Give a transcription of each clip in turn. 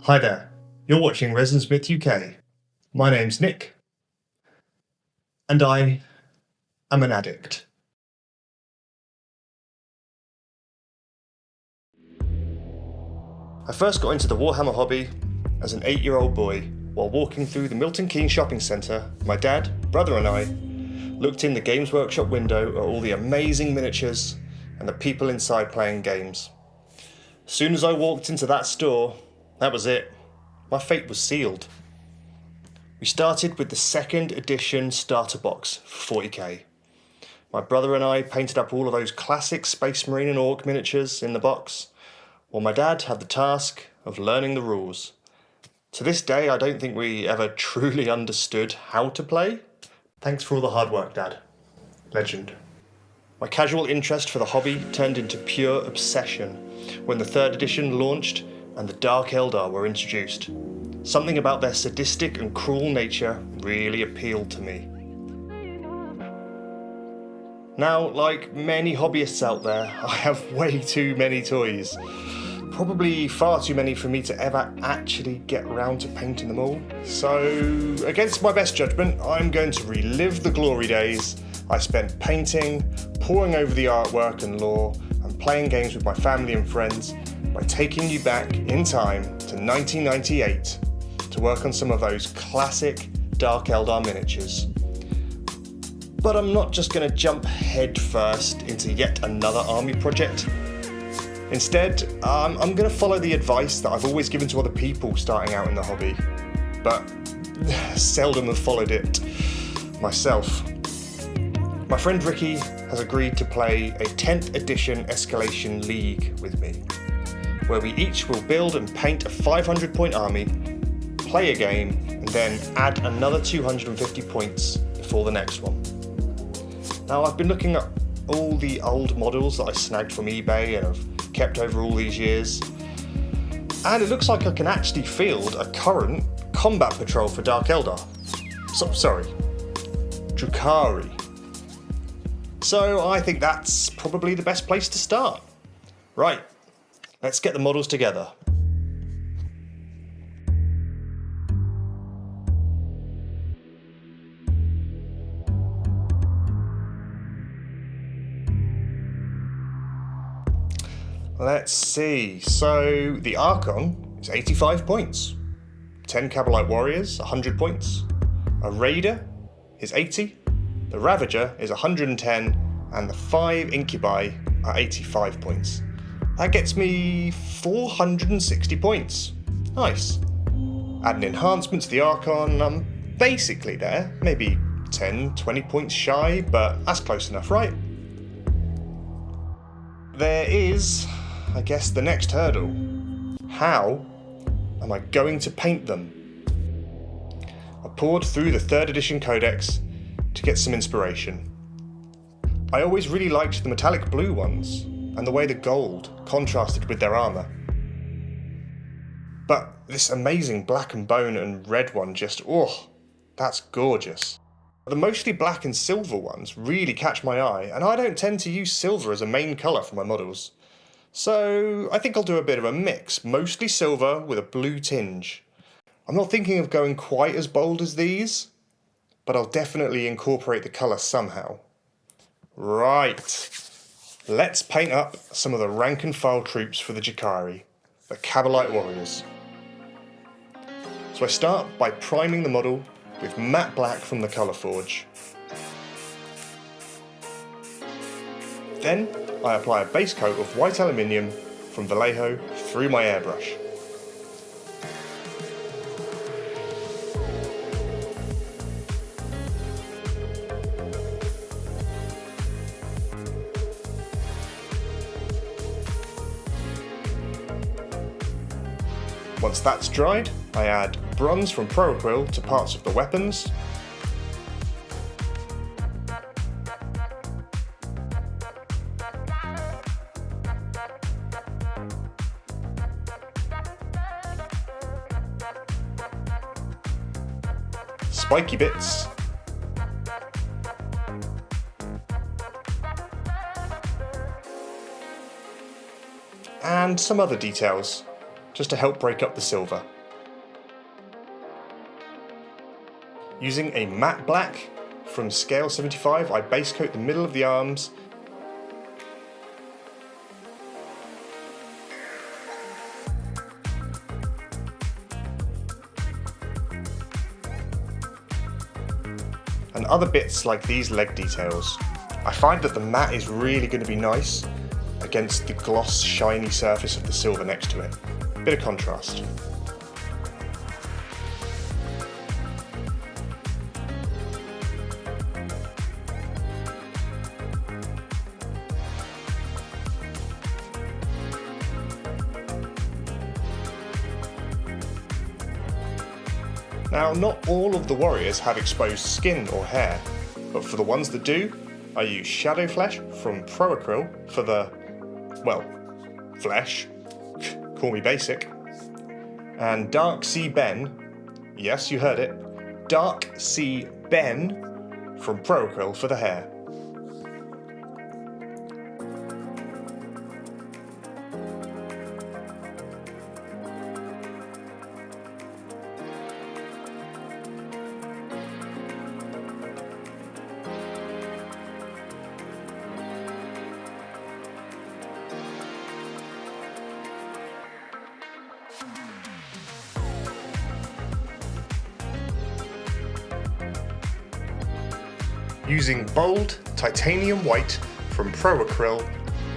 Hi there, you're watching Resin Smith UK. My name's Nick, and I am an addict. I first got into the Warhammer hobby as an 8-year-old boy while walking through the Milton Keynes shopping centre. My dad, brother and I looked in the Games Workshop window at all the amazing miniatures and the people inside playing games. As soon as I walked into that store, that was it. My fate was sealed. We started with the 2nd edition starter box for 40k. My brother and I painted up all of those classic Space Marine and Orc miniatures in the box, while my dad had the task of learning the rules. To this day, I don't think we ever truly understood how to play. Thanks for all the hard work, Dad. Legend. My casual interest for the hobby turned into pure obsession when the 3rd edition launched and the Dark Eldar were introduced. Something about their sadistic and cruel nature really appealed to me. Now, like many hobbyists out there, I have way too many toys. Probably far too many for me to ever actually get round to painting them all. So, against my best judgment, I'm going to relive the glory days I spent painting, poring over the artwork and lore, and playing games with my family and friends by taking you back in time to 1998 to work on some of those classic Dark Eldar miniatures. But I'm not just going to jump head first into yet another army project. Instead, I'm going to follow the advice that I've always given to other people starting out in the hobby, but seldom have followed it myself. My friend Ricky has agreed to play a 10th Edition Escalation League with me, where we each will build and paint a 500-point army, play a game, and then add another 250 points before the next one. Now, I've been looking at all the old models that I snagged from eBay and have kept over all these years, and it looks like I can actually field a current combat patrol for Dark Eldar. Drukhari. So I think that's probably the best place to start. Right, let's get the models together. Let's see, so the Archon is 85 points, 10 Kabalite Warriors, 100 points, a Raider is 80, the Ravager is 110, and the 5 Incubi are 85 points. That gets me 460 points. Nice. Add an enhancement to the Archon, I'm basically there, maybe 10, 20 points shy, but that's close enough, right? There is, I guess, the next hurdle. How am I going to paint them? I poured through the 3rd edition Codex to get some inspiration. I always really liked the metallic blue ones and the way the gold contrasted with their armour. But this amazing black and bone and red one just, that's gorgeous. The mostly black and silver ones really catch my eye, and I don't tend to use silver as a main colour for my models. So I think I'll do a bit of a mix, mostly silver with a blue tinge. I'm not thinking of going quite as bold as these, but I'll definitely incorporate the colour somehow. Right, let's paint up some of the rank and file troops for the Drukhari, the Kabalite Warriors. So I start by priming the model with matte black from the Colour Forge. Then I apply a base coat of white aluminium from Vallejo through my airbrush. Once that's dried, I add bronze from Proaquil to parts of the weapons, spiky bits, and some other details, just to help break up the silver. Using a matte black from scale 75, I base coat the middle of the arms and other bits like these leg details. I find that the matte is really going to be nice against the gloss shiny surface of the silver next to it. Bit of contrast. Now, not all of the warriors have exposed skin or hair, but for the ones that do, I use Shadow Flesh from Pro Acryl for the, well, flesh, call me basic, and Dark Sea Ben, yes you heard it, Dark Sea Ben from Pro Acryl for the hair. Using bold titanium white from Pro Acryl,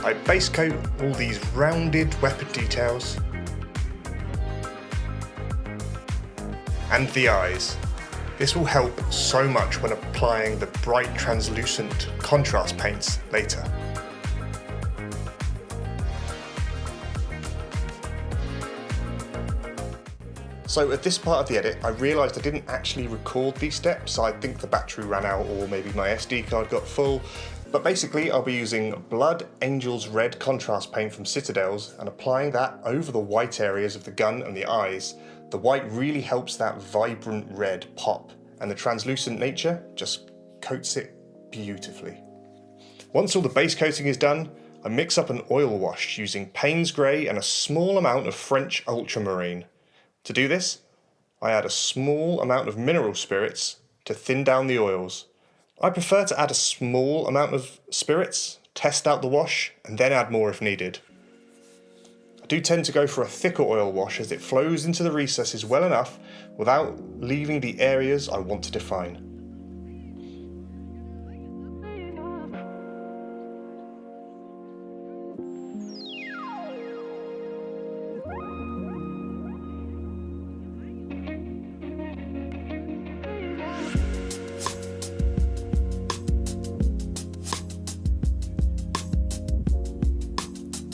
I base coat all these rounded weapon details and the eyes. This will help so much when applying the bright translucent contrast paints later. So at this part of the edit, I realised I didn't actually record these steps. I think the battery ran out or maybe my SD card got full. But basically I'll be using Blood Angel's Red contrast paint from Citadels and applying that over the white areas of the gun and the eyes. The white really helps that vibrant red pop, and the translucent nature just coats it beautifully. Once all the base coating is done, I mix up an oil wash using Payne's Grey and a small amount of French Ultramarine. To do this, I add a small amount of mineral spirits to thin down the oils. I prefer to add a small amount of spirits, test out the wash, and then add more if needed. I do tend to go for a thicker oil wash as it flows into the recesses well enough without leaving the areas I want to define.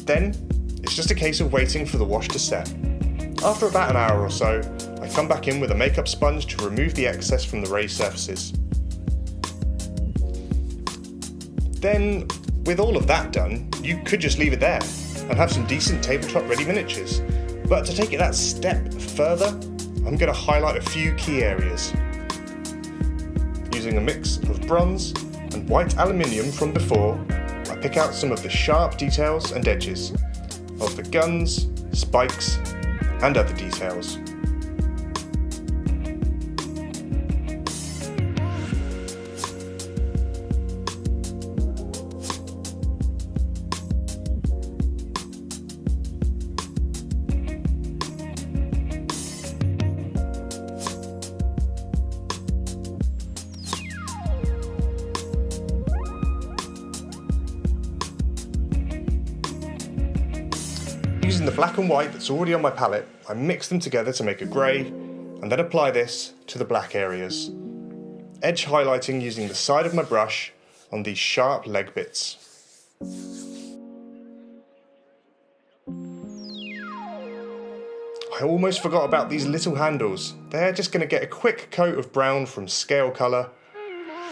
Then, it's just a case of waiting for the wash to set. After about an hour or so, I come back in with a makeup sponge to remove the excess from the raised surfaces. Then, with all of that done, you could just leave it there and have some decent tabletop ready miniatures. But to take it that step further, I'm going to highlight a few key areas. Using a mix of bronze and white aluminium from before, I pick out some of the sharp details and edges of the guns, spikes, and other details. Using the black and white that's already on my palette, I mix them together to make a grey, and then apply this to the black areas. Edge highlighting using the side of my brush on these sharp leg bits. I almost forgot about these little handles. They're just going to get a quick coat of brown from scale colour.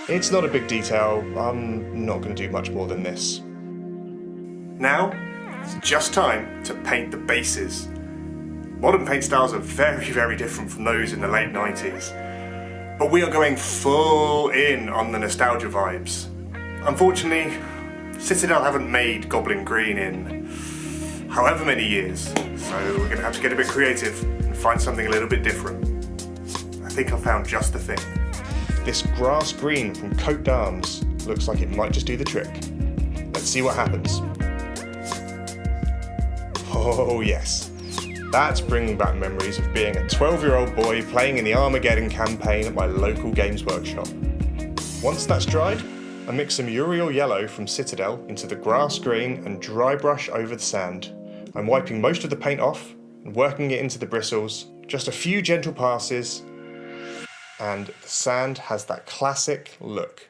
It's not a big detail, I'm not going to do much more than this. Now, it's just time to paint the bases. Modern paint styles are very, very different from those in the late 90s. But we are going full in on the nostalgia vibes. Unfortunately, Citadel haven't made Goblin Green in however many years, so we're going to have to get a bit creative and find something a little bit different. I think I found just the thing. This grass green from Coat d'Arms looks like it might just do the trick. Let's see what happens. Oh yes, that's bringing back memories of being a 12-year-old boy playing in the Armageddon campaign at my local games workshop. Once that's dried, I mix some Uriel Yellow from Citadel into the grass green and dry brush over the sand. I'm wiping most of the paint off and working it into the bristles, just a few gentle passes, and the sand has that classic look.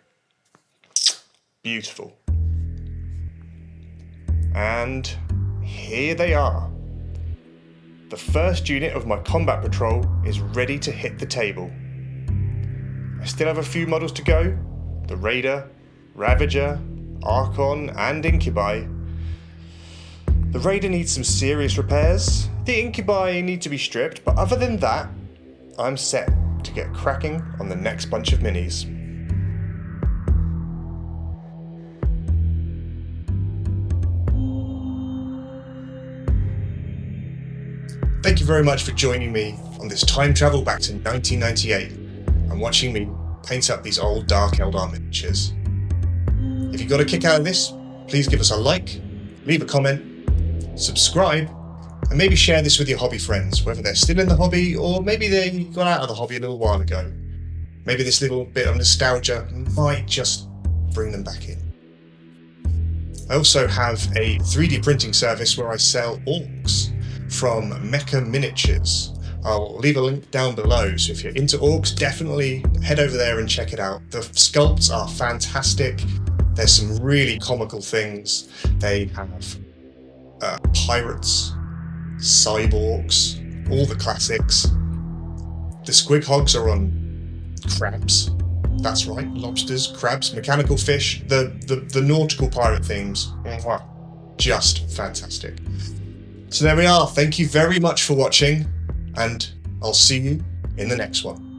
Beautiful. And here they are. The first unit of my combat patrol is ready to hit the table. I still have a few models to go. The Raider, Ravager, Archon and Incubi. The Raider needs some serious repairs. The Incubi need to be stripped, but other than that, I'm set to get cracking on the next bunch of minis. Thank you very much for joining me on this time travel back to 1998 and watching me paint up these old Dark Eldar miniatures. If you got a kick out of this, please give us a like, leave a comment, subscribe, and maybe share this with your hobby friends, whether they're still in the hobby or maybe they got out of the hobby a little while ago. Maybe this little bit of nostalgia might just bring them back in. I also have a 3D printing service where I sell orcs from Mecha Miniatures. I'll leave a link down below, so if you're into orcs, definitely head over there and check it out. The sculpts are fantastic. There's some really comical things. They have pirates, cyborgs, all the classics. The squig hogs are on crabs. That's right, lobsters, crabs, mechanical fish, the nautical pirate themes. Just fantastic. So there we are. Thank you very much for watching, and I'll see you in the next one.